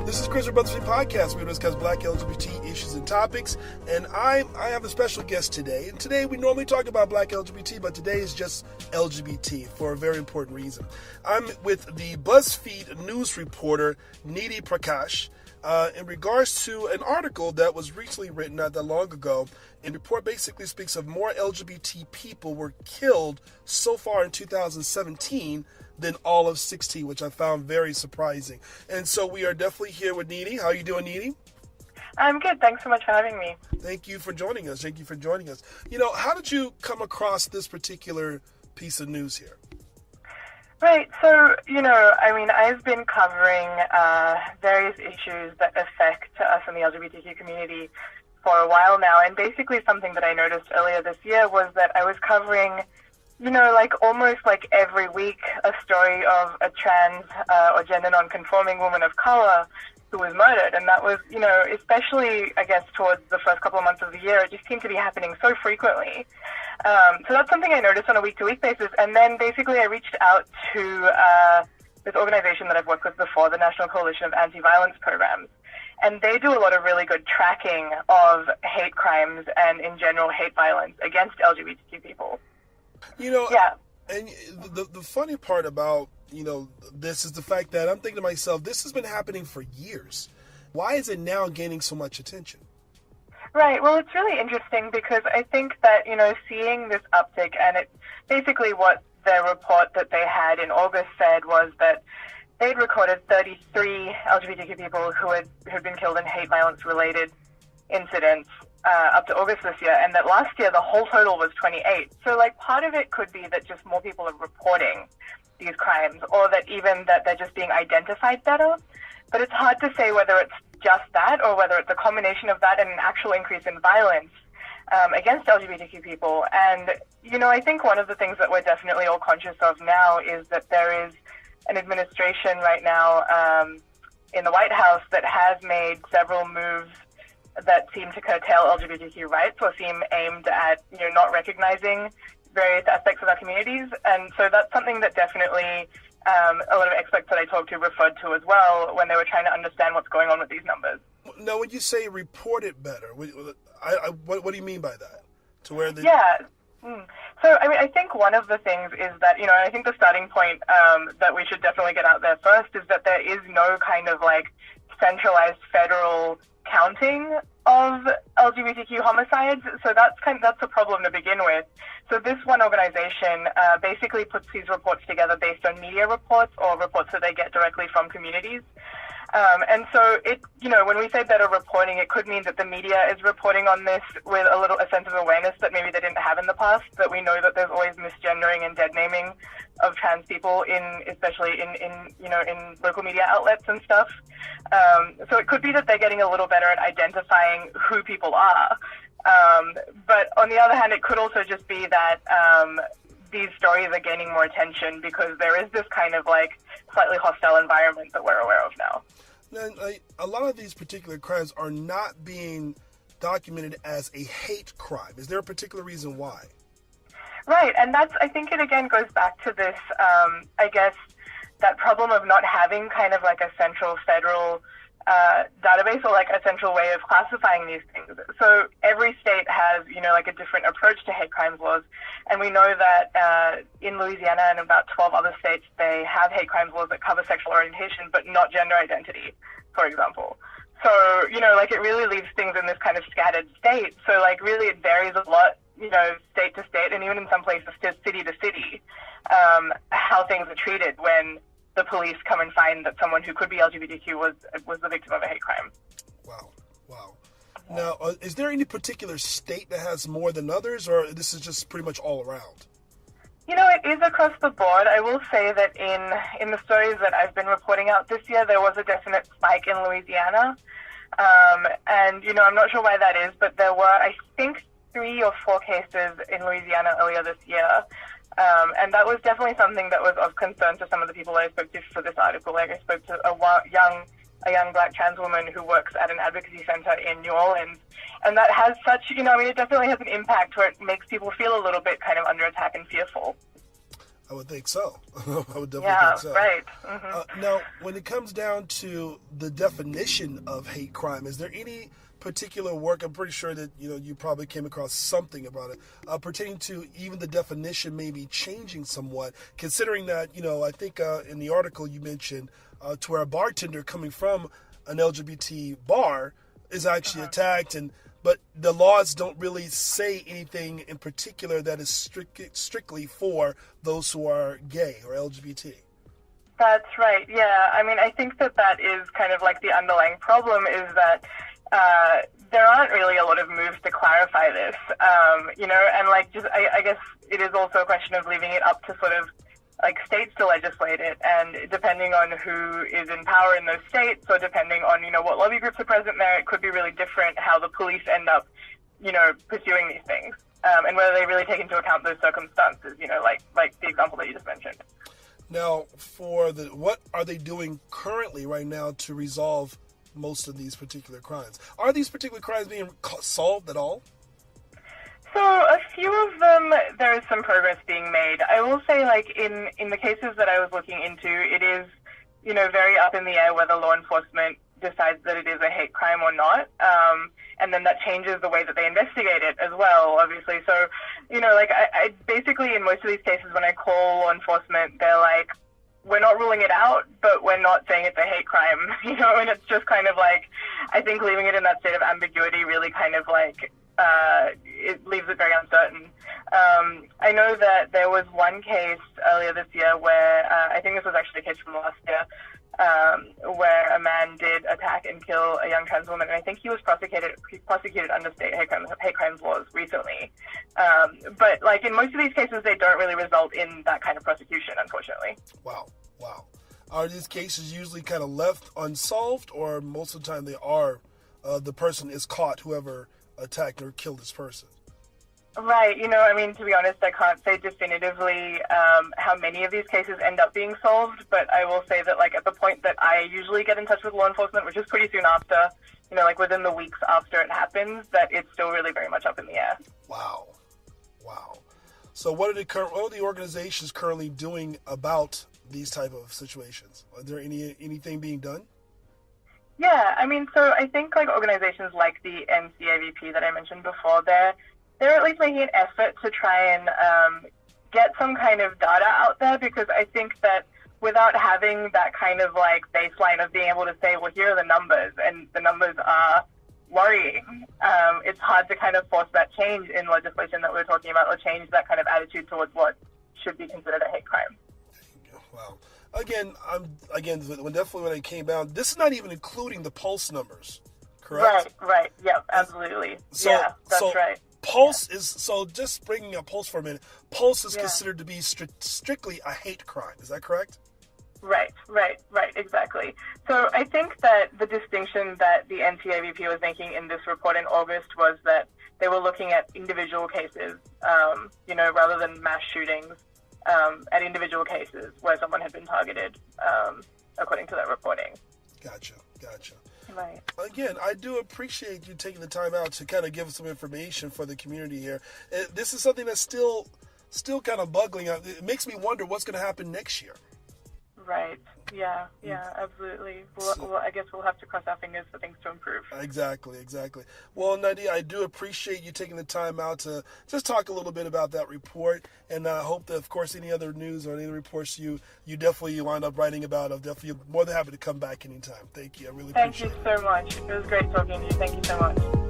This is Chris from Brothaspeak Podcast. We discuss Black LGBT issues and topics, and I have a special guest today. And today we normally talk about Black LGBT, but today is just LGBT for a very important reason. I'm with the BuzzFeedNews Reporter, Nidhi Prakash, in regards to an article that was recently written not that long ago. And the report basically speaks of more LGBT people were killed so far in 2017 than all of 16, which I found very surprising. And so we are definitely here with Nidhi. How are you doing, Nidhi? I'm good. Thanks so much for having me. Thank you for joining us. You know, how did you come across this particular piece of news here? Right. So, I've been covering various issues that affect us in the LGBTQ community for a while now. And basically something that I noticed earlier this year was that I was covering almost every week, a story of a trans or gender non-conforming woman of color who was murdered. And that was, especially, I guess, towards the first couple of months of the year, it just seemed to be happening so frequently. So that's something I noticed on a week-to-week basis. And then basically I reached out to this organization that I've worked with before, the National Coalition of Anti-Violence Programs. And they do a lot of really good tracking of hate crimes and, in general, hate violence against LGBTQ people. Yeah. And the funny part about, this is the fact that I'm thinking to myself, this has been happening for years. Why is it now gaining so much attention? Right. Well, it's really interesting because I think that, seeing this uptick, and it basically what the report that they had in August said was that they'd recorded 33 LGBTQ people who had been killed in hate violence related incidents up to August this year, and that last year the whole total was 28. So, part of it could be that just more people are reporting these crimes, or that even that they're just being identified better. But it's hard to say whether it's just that, or whether it's a combination of that and an actual increase in violence against LGBTQ people. And, I think one of the things that we're definitely all conscious of now is that there is an administration right now in the White House that has made several moves that seem to curtail LGBTQ rights or seem aimed at, not recognizing various aspects of our communities. And so that's something that definitely a lot of experts that I talked to referred to as well when they were trying to understand what's going on with these numbers. Now, when you say report it better, what do you mean by that? To where the... Yeah. So, I think one of the things is that, I think the starting point that we should definitely get out there first is that there is no kind of centralized federal counting of LGBTQ homicides. So that's a problem to begin with. So this one organization basically puts these reports together based on media reports or reports that they get directly from communities. And so when we say better reporting, it could mean that the media is reporting on this with a sense of awareness that maybe they didn't have in the past, that we know that there's always misgendering and dead naming of trans people especially in local media outlets and stuff. So it could be that they're getting a little better at identifying who people are. But on the other hand, it could also just be that these stories are gaining more attention because there is this kind of slightly hostile environment that we're aware of now. Now, a lot of these particular crimes are not being documented as a hate crime. Is there a particular reason why? Right, and I think it again goes back to this, I guess, that problem of not having kind of a central federal database or a central way of classifying these things. So every state has, a different approach to hate crimes laws. And we know that in Louisiana and about 12 other states, they have hate crimes laws that cover sexual orientation, but not gender identity, for example. So, it really leaves things in this kind of scattered state. So, really it varies a lot, state to state, and even in some places city to city, how things are treated when the police come and find that someone who could be LGBTQ was the victim of a hate crime. Wow. Now, is there any particular state that has more than others, or this is just pretty much all around? It is across the board. I will say that in the stories that I've been reporting out this year, there was a definite spike in Louisiana. And, I'm not sure why that is, but there were, I think, 3 or 4 cases in Louisiana earlier this year. And that was definitely something that was of concern to some of the people I spoke to for this article. I spoke to a young Black trans woman who works at an advocacy center in New Orleans. And that has such, it definitely has an impact where it makes people feel a little bit kind of under attack and fearful. I would think so. I would definitely Yeah, think so. right. Mm-hmm. Now, when it comes down to the definition of hate crime, is there any particular work? I'm pretty sure that you probably came across something about it pertaining to even the definition maybe changing somewhat, considering that I think in the article you mentioned to where a bartender coming from an LGBT bar is actually attacked, but the laws don't really say anything in particular that is strictly for those who are gay or LGBT. That's right. Yeah. I mean, I think that is kind of like the underlying problem is that there aren't really a lot of moves to clarify this, and like just I guess it is also a question of leaving it up to sort of like states to legislate it, and depending on who is in power in those states, or depending on what lobby groups are present there, it could be really different how the police end up pursuing these things, and whether they really take into account those circumstances, like the example that you just mentioned. Now, what are they doing currently right now to resolve most of these particular crimes? Are these particular crimes being solved at all? So a few of them, there is some progress being made. I will say, like, in the cases that I was looking into, it is, very up in the air whether law enforcement decides that it is a hate crime or not. And then that changes the way that they investigate it as well, obviously. So, I basically, in most of these cases, when I call law enforcement, they're like, we're not ruling it out, but we're not saying it's a hate crime, and it's just kind of like, I think leaving it in that state of ambiguity really kind of like, it leaves it very uncertain. I know that there was one case earlier this year where, I think this was actually a case from last year, where a man did attack and kill a young trans woman, and I think he was prosecuted under state hate crimes laws recently. But like in most of these cases, they don't really result in that kind of prosecution, unfortunately. Wow. Are these cases usually kind of left unsolved, or most of the time they are, the person is caught, whoever attacked or killed this person? Right. To be honest, I can't say definitively how many of these cases end up being solved, but I will say that, like, at the point that I usually get in touch with law enforcement, which is pretty soon after, like within the weeks after it happens, that it's still really very much up in the air. Wow. So what are the organizations currently doing about these type of situations? Are there anything being done? Yeah, so I think like organizations like the NCAVP that I mentioned before, they're at least making an effort to try and get some kind of data out there, because I think that without having that kind of like baseline of being able to say, well, here are the numbers, and the numbers are worrying, it's hard to kind of force that change in legislation that we're talking about, or change that kind of attitude towards what should be considered a hate crime. Wow. Again, when I came down, this is not even including the pulse numbers, correct? Right. Yep, absolutely. That's right. Pulse is, so just bringing up Pulse for a minute, Pulse is considered to be strictly a hate crime. Is that correct? Right, exactly. So I think that the distinction that the NCAVP was making in this report in August was that they were looking at individual cases, rather than mass shootings, at individual cases where someone had been targeted, according to that reporting. Gotcha. Right. Again, I do appreciate you taking the time out to kind of give some information for the community here. This is something that's still kind of bugging out. It makes me wonder what's going to happen next year. Right. Yeah, absolutely. Well, I guess we'll have to cross our fingers for things to improve. Exactly. Well, Nidhi, I do appreciate you taking the time out to just talk a little bit about that report, and I hope that, of course, any other news or any reports you definitely wind up writing about, I'm definitely more than happy to come back anytime. Thank you. I really appreciate it. Thank you so much. It was great talking to you. Thank you so much.